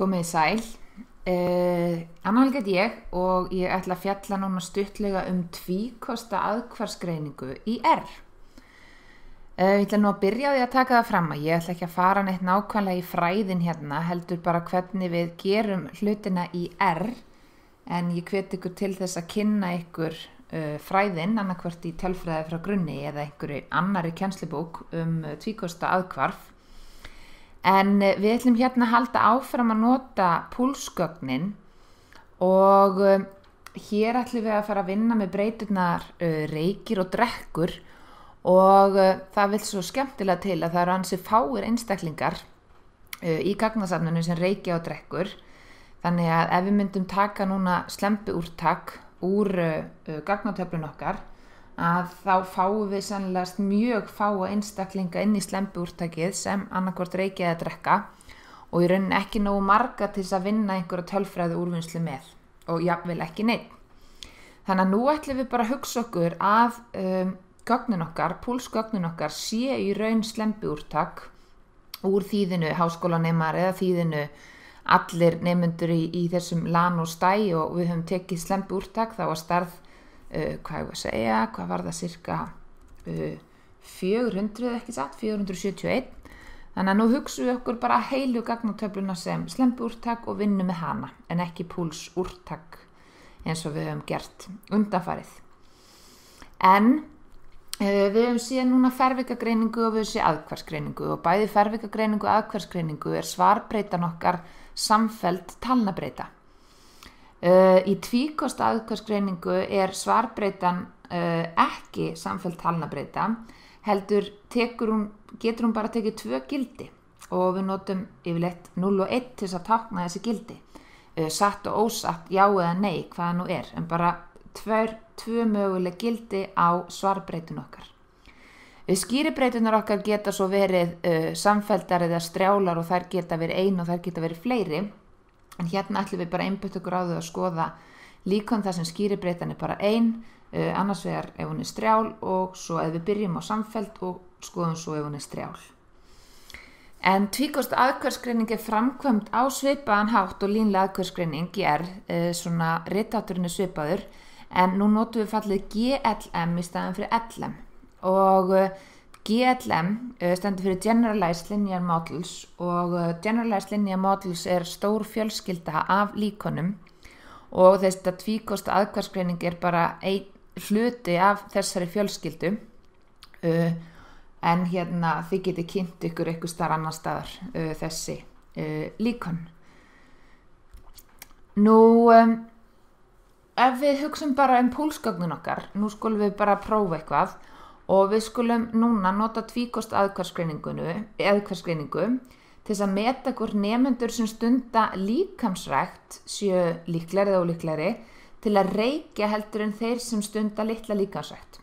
Komið sæl. Anna Helga ég og ég ætla að fjalla núna stuttlega tvíkosta aðhvarfsgreiningu í R. Ég ætla nú að byrja á því að taka það fram að ég ætla ekki að fara neitt nákvæmlega í fræðin hérna, heldur bara hvernig við gerum hlutina í R, en ég hvet ykkur til þess að kynna ykkur fræðin, annarkvort í tölfræði frá grunni eða einhverju annarri kennslubók tvíkosta aðhvarf. En við ætlum hérna að halda áfram að nota púlsgögnin og hér ætlum við að fara að vinna með breyturnar reykir og drekkur og það vill svo skemmtilega til að það eru ansi fáir einstaklingar í gagnasafninu sem reykja og drekkur. Þannig að ef við myndum taka núna slembiúrtak úr gagnatöflun okkar, að þá fáum við sannlega mjög fáa einstaklinga inn í slembiúrtakið sem annarkvort reykja eða drekka og í rauninni ekki nógu marga til þess að vinna einhverja tölfræði úrvinnslu með og jafnvel ekki neitt. Þannig að nú ætlum við bara að hugsa okkur að gögnin okkar, púlsgögnin okkar sé í raun slembiúrtak úr þýðinu háskólanemar eða þýðinu allir nemendur í þessum LAN og stæ og við höfum tekið slembiúrtak þá að stærð hvað var það cirka 400 ekki satt, 471. Þannig að nú hugsum við okkur bara heilu gagnatöfluna sem slembiúrtak og vinnum með hana, en ekki púlsúrtak eins og við höfum gert undanfarið. En við höfum síðan núna fervigagreiningu og við höfum síðan aðhvarfsgreiningu og bæði fervigagreiningu og aðhvarfsgreiningu svarbreytan okkar samfelld talnabreyta. Í tvíkosta aðhvarfsgreiningu svarbreytan ekki samfelld talnabreyta, heldur getur hún bara tekið 2 gildi og við notum yfirleitt 0 og 1 til þess að tákna þessi gildi. Satt og ósatt, já eða nei, hvaða nú en bara 2 möguleg gildi á svarbreytun okkar. Skýribreytunar okkar geta svo verið samfelldar eða strjálar og þær geta verið ein og þær geta verið fleiri. En hérna ætlum við bara einbytt okkur á því að skoða líkon þar sem skýribreytan bara ein, annars vegar ef hún strjál og svo ef við byrjum á samfelld og skoðum svo ef hún strjál. En tvíkosta aðhvarfsgreining framkvæmd á svipaðan hátt og línlega aðhvarfsgreining svona ritháturinn svipaður, en nú notum við fallið GLM í staðinn fyrir LM og GLM stendur fyrir Generalized Linear Models og Generalized Linear Models stór fjölskylda af líkonum og þetta tvíkosta aðhvarfsgreining bara einn hluti af þessari fjölskyldu en hérna þið getið kynnt ykkur einhvers staðar annar staðar þessi líkon. Nú ef við hugsum bara púlsgögnin okkar, nú skulum við bara prófa eitthvað og við skulum núna nota tvíkosta aðhvarfsgreiningu til þess að meta hvort nemendur sem stunda líkamsrækt séu líklegri eða ólíklegri til að reykja heldur en þeir sem stunda litla líkamsrækt.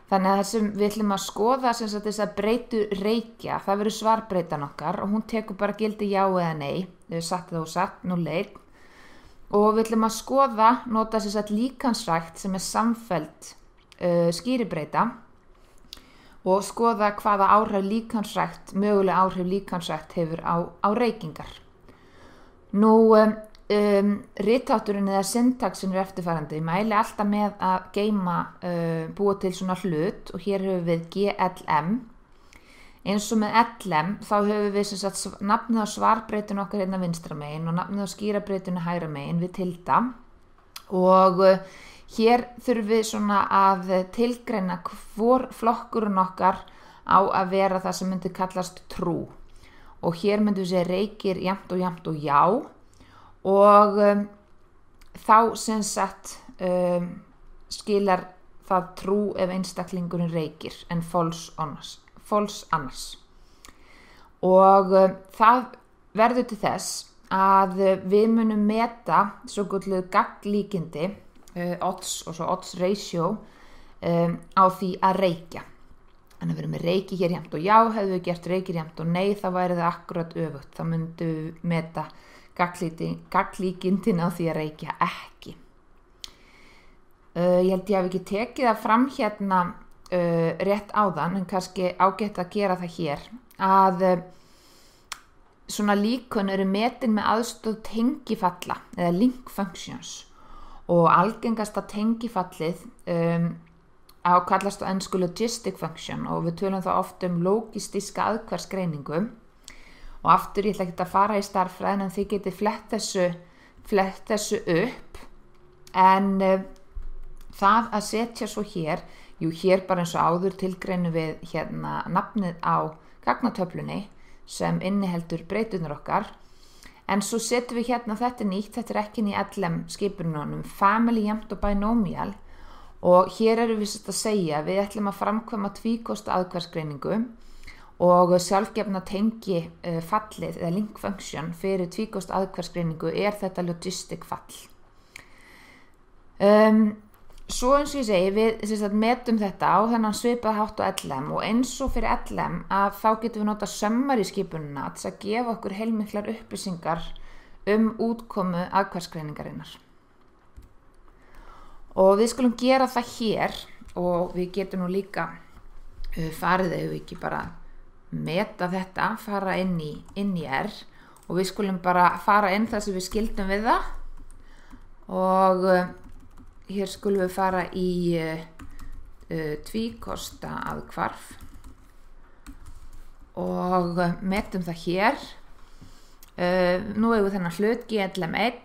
Þannig að það sem við ætlum að skoða þess að breytu reykja, það verður svarbreytan okkar og hún tekur bara gildi já eða nei, satt eða ósatt, 0 eða 1. Og við ætlum að skoða, nota líkamsrækt sem samfelld skýribreyta og skoða hvaða möguleg áhrif líkamsrækt hefur á reykingar. Nú, rithátturinn eða syntaxin eftirfarandi. Ég mæli alltaf með að búa til svona hlut og hér höfum við GLM. Eins og með LM þá höfum við nafnið á svarbreytun okkar hérna vinstra megin og nafnið á skýrabreytunu hægra megin við tilda og hér þurfum við svona að tilgreina hvor flokkurinn okkar á að vera það sem myndi kallast trú. Og hér myndum við segja reykir jafnt og já og þá skilar það trú ef einstaklingurinn reykir en false annars. Og það verður til þess að við munum meta svokölluð gagglíkindi odds og svo odds ratio á því að reykja. Þannig að við erum með reyki hér jafnt og já, hefðu við gert reykir jafnt og nei, þá væri það akkurat öfugt. Þá myndum við meta gagglíkindin á því að reykja ekki. Ég held ég hafi ekki tekið það fram hérna rétt áðan, en kannski ágætt að gera það hér, að svona líkön eru metin með aðstoð tengifalla eða link functions og algengasta tengifallið kallast á ensku logistic function og við tölum þá oft logistíska aðhversgreiningu og aftur ég ætla ekki að fara í stærðfræðin en þið getið flett þessu upp en það að setja svo hér hér bara eins og áður tilgreinum við hérna nafnið á gagnatöflunni sem inniheldur breyturnar okkar en svo setjum við hérna þetta nýtt, þetta ekki inn í LM skipununum family jafnt og binomial og hér erum við að segja við ætlum að framkvæma tvíkosta aðhversgreiningu og sjálfgefna tengi fallið eða link function fyrir tvíkosta aðhversgreiningu þetta logistic fall. Svo eins og ég segi, við metum þetta á þennan svipað hátt á LM og eins og fyrir LM að þá getum við nota summary skipunina til að gefa okkur heilmiklar upplýsingar útkomu aðhversgreiningarinnar. Og við skulum gera það hér og við getum nú líka farið ef við ekki bara meta þetta, fara inn í R og við skulum bara fara inn þar sem við skildum við það og hér skulum við fara í tvíkosta aðhvarf og metum það hér. Nú hefur við þennan hlut GLM1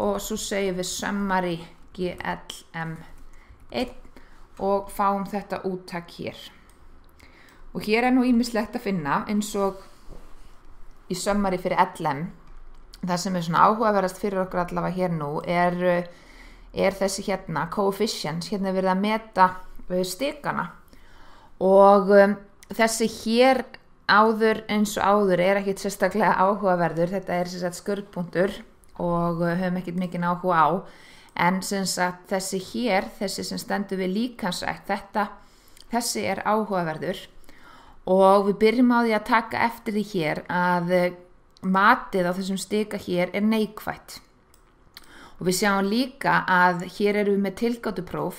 og svo segjum við summary GLM1 og fáum þetta úttak hér. Og hér nú ýmislegt að finna eins og í summary fyrir LM. Það sem svona áhugaverðast fyrir okkur allavega hér nú er þessi hérna coefficients, hérna verið að meta stigana og þessi hér áður eins og áður ekkert sérstaklega áhugaverður, þetta sem sagt skurðpunktur og höfum ekkert mikinn áhuga á en sem sagt þessi hér, þessi sem stendur við líkamsrækt, þessi áhugaverður og við byrjum á því að taka eftir því hér að matið á þessum stiga hér neikvætt. Og við sjáum líka að hér erum við með tilgátupróf.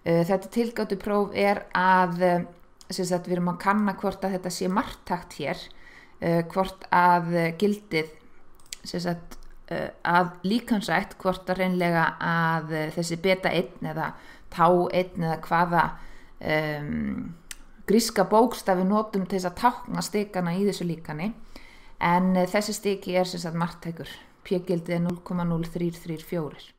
Þetta tilgátupróf að við erum að kanna hvort að þetta sé marktakt hér, hvort að gildið að líkamsrækt, hvort að reynlega að þessi beta 1 eða tá 1 eða hvaða gríska bókstafi notum til þess að tákna stigana í þessu líkani en þessi stigi marktækur. P-gildið 0,0334.